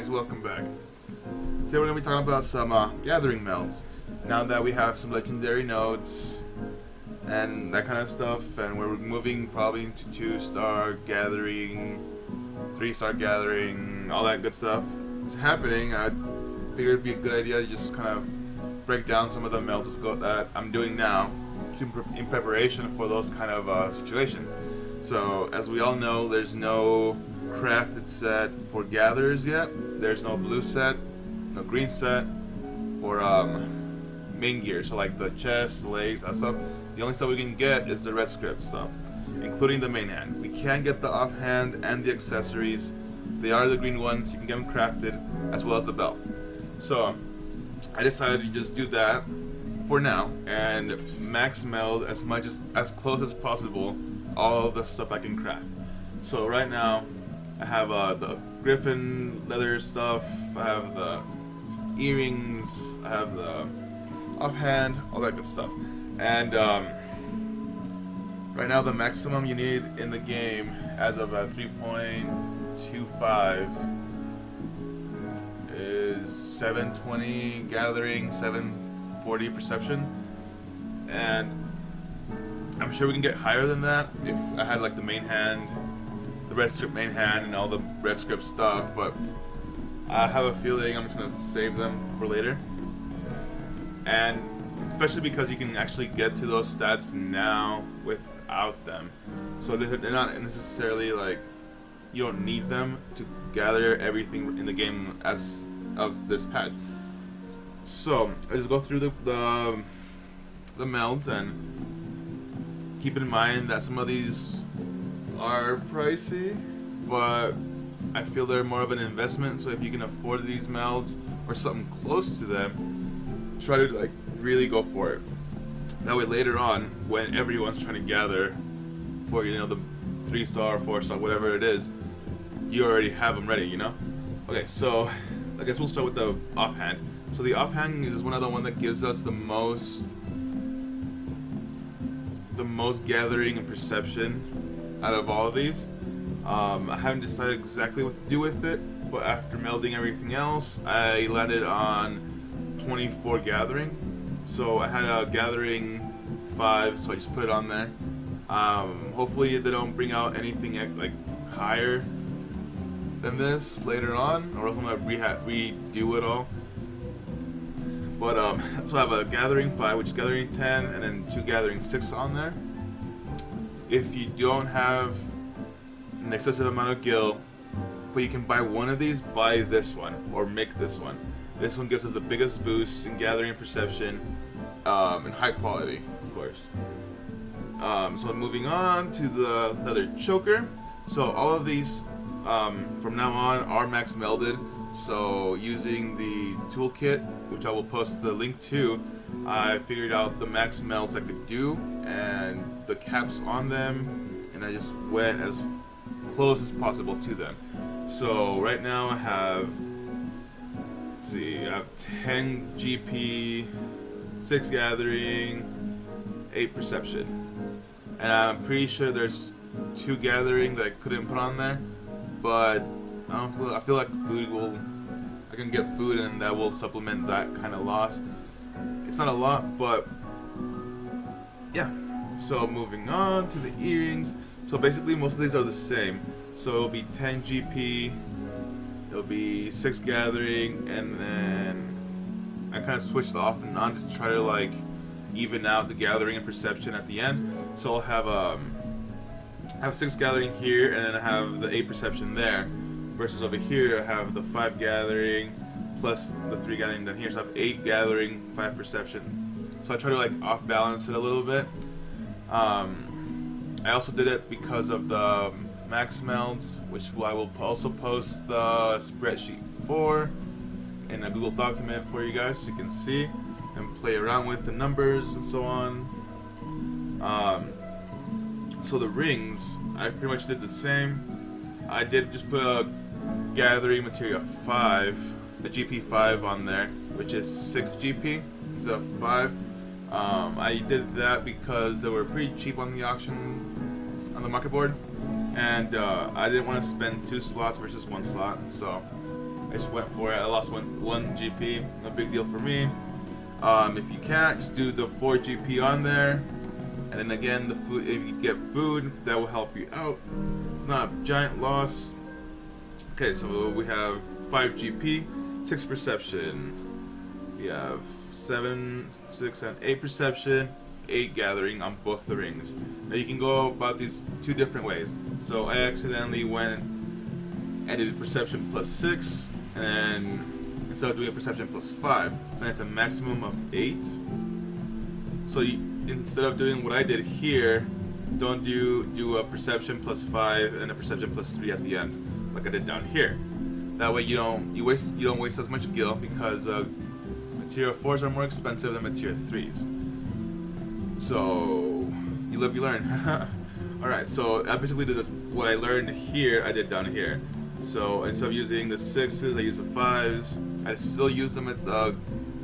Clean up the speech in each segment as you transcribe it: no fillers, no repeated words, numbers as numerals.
guys, welcome back. Today we're going to be talking about some gathering melds. Now that we have some legendary nodes and that kind of stuff, and we're moving probably into 2-star gathering, 3-star gathering, all that good stuff is happening, I figured it'd be a good idea to just kind of break down some of the melds that I'm doing now in preparation for those kind of situations. So, as we all know, there's no crafted set for gatherers yet. There's no blue set, no green set for main gear. So like the chest, the legs, that stuff. The only stuff we can get is the red script stuff, including the main hand. We can get the offhand and the accessories. They are the green ones. You can get them crafted, as well as the belt. So I decided to just do that for now and max meld as close as possible all of the stuff I can craft. So right now I have the griffin leather stuff, I have the earrings, I have the offhand, all that good stuff. And right now the maximum you need in the game as of 3.25 is 720 gathering, 740 perception, and I'm sure we can get higher than that if I had like the main hand, the red script main hand, and all the red script stuff, but I have a feeling I'm just going to save them for later. And especially because you can actually get to those stats now without them. So they're not necessarily like, you don't need them to gather everything in the game as of this patch. So I just go through the melds, and keep in mind that some of these are pricey, but I feel they're more of an investment. So if you can afford these melds or something close to them, try to like really go for it. That way later on, when everyone's trying to gather for, you know, the 3-star, 4-star, whatever it is, you already have them ready, you know? Okay, so I guess we'll start with the offhand. So the offhand is one of the one that gives us the most gathering and perception out of all of these. I haven't decided exactly what to do with it, but after melding everything else, I landed on 24 gathering. So I had a gathering 5, so I just put it on there. Hopefully they don't bring out anything like higher than this later on, or else I'm gonna redo it all. But so I have a gathering 5, which is gathering 10, and then 2 gathering 6 on there. If you don't have an excessive amount of gil, but you can buy one of these, buy this one, or make this one. This one gives us the biggest boost in gathering perception, and high quality, of course. So moving on to the leather choker. So all of these from now on are max melded. So using the toolkit, which I will post the link to, I figured out the max melds I could do and the caps on them, and I just went as close as possible to them. So right now I have, let's see, I have 10 GP, 6 gathering, 8 perception, and I'm pretty sure there's 2 gathering that I couldn't put on there, but I feel like I can get food, and that will supplement that kind of loss. It's not a lot, but yeah. So moving on to the earrings. So basically most of these are the same. So it'll be 10 GP, it'll be 6 gathering, and then I kind of switched off and on to try to like even out the gathering and perception at the end. So I'll have 6 gathering here, and then I have the 8 perception there. Versus over here, I have the 5 gathering plus the 3 gathering down here, so I have 8 gathering, 5 perception. So I try to like off balance it a little bit. I also did it because of the max melds, which I will also post the spreadsheet for in a Google document for you guys, so you can see and play around with the numbers and so on. So the rings, I pretty much did the same. I did just put a gathering material 5, the GP 5 on there, which is 6 GP instead of 5. I did that because they were pretty cheap on the auction, on the market board, and I didn't want to spend 2 slots versus 1 slot, so I just went for it. I lost one GP, no big deal for me. If you can't, just do the 4 GP on there, and then again, the food. If you get food, that will help you out. It's not a giant loss. Okay, so we have 5 GP, 6 perception. We have 7, 6, and 8 perception, 8 gathering on both the rings. Now you can go about these 2 different ways. So I accidentally went and did perception plus 6, and instead of doing a perception plus 5, so that's a maximum of 8. So instead of doing what I did here, don't do a perception plus 5 and a perception plus 3 at the end, like I did down here. That way you don't waste as much gil, because material 4s are more expensive than material 3s. So you live, you learn. All right, so I basically did this. What I learned here, I did down here. So instead of using the 6s, I use the 5s. I still use them at the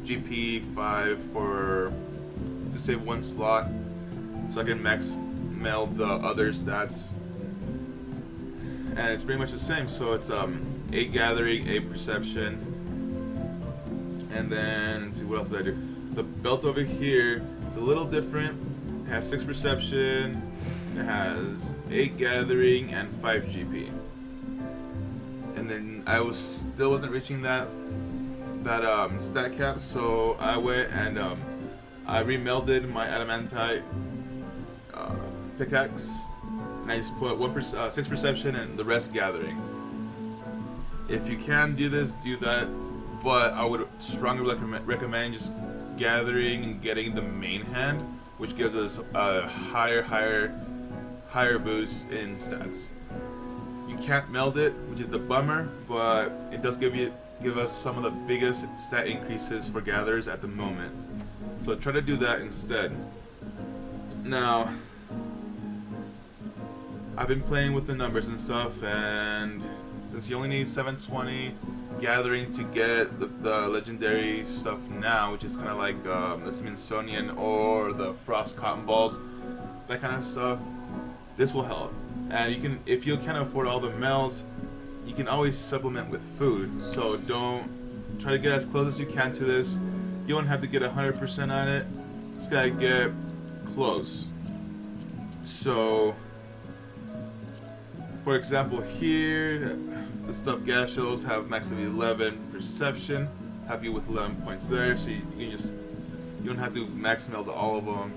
GP 5 to save 1 slot, so I can max meld the other stats. And it's pretty much the same. So it's 8 gathering, 8 perception, and then let's see what else did I do. The belt over here is a little different. It has 6 perception, it has 8 gathering, and 5 GP. And then I still wasn't reaching that stat cap, so I went and I remelded my adamantite pickaxe, and I just put 6 perception and the rest gathering. If you can do this, do that, but I would strongly recommend just gathering and getting the main hand, which gives us a higher boost in stats. You can't meld it, which is the bummer, but it does give us some of the biggest stat increases for gatherers at the moment. So try to do that instead. Now, I've been playing with the numbers and stuff, and since you only need 720 gathering to get the legendary stuff now, which is kind of like the Smithsonian or the Frost Cotton Balls, that kind of stuff, this will help. And you can, if you can't afford all the Melds, you can always supplement with food. So don't try to get as close as you can to this. You don't have to get 100% on it. Just gotta get close. So, for example, here the stuffed Gashos have max of 11 perception. Have you with 11 points there, so you don't have to max meld all of them.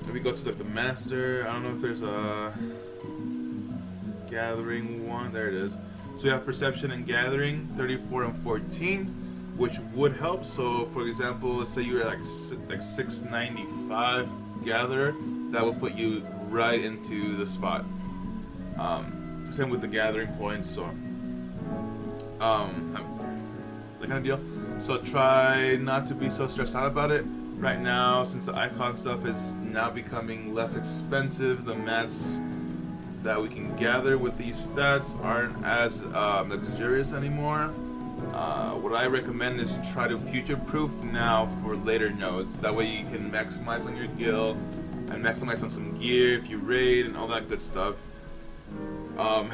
If we go to the master, I don't know if there's a gathering one. There it is. So we have perception and gathering, 34 and 14, which would help. So for example, let's say you're like 695 gatherer, that will put you right into the spot. Same with the gathering points. So that kind of deal. So try not to be so stressed out about it. Right now, since the icon stuff is now becoming less expensive, the mats that we can gather with these stats aren't as luxurious anymore. What I recommend is try to future-proof now for later nodes. That way you can maximize on your guild and maximize on some gear if you raid and all that good stuff. I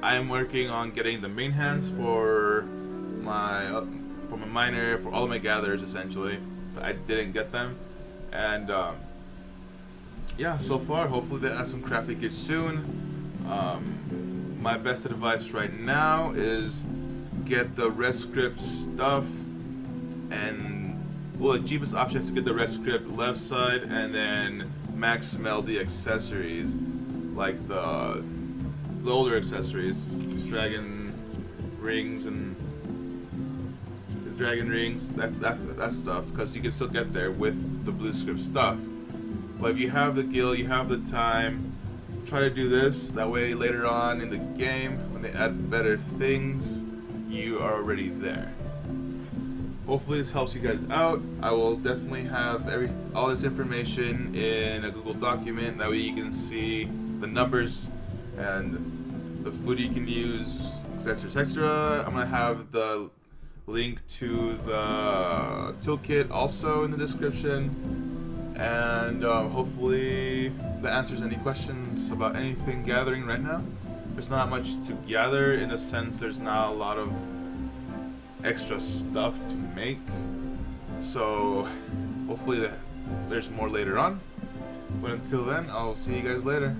am working on getting the main hands for my miner, for all of my gatherers essentially. So I didn't get them, and yeah, so far hopefully they add some crafting gear soon. My best advice right now is get the red script stuff, and well, the cheapest option is to get the red script left side and then max meld the accessories, like the older accessories, dragon rings and that stuff, because you can still get there with the blue script stuff. But if you have the guild, you have the time, try to do this. That way later on in the game, when they add better things, you are already there. Hopefully this helps you guys out. I will definitely have all this information in a Google document. That way you can see the numbers and the food you can use, etc, etc. I'm gonna have the link to the toolkit also in the description, and hopefully that answers any questions about anything gathering right now. there's not much to gather in the sense there's not a lot of extra stuff to make. So hopefully there's more later on. But until then, I'll see you guys later.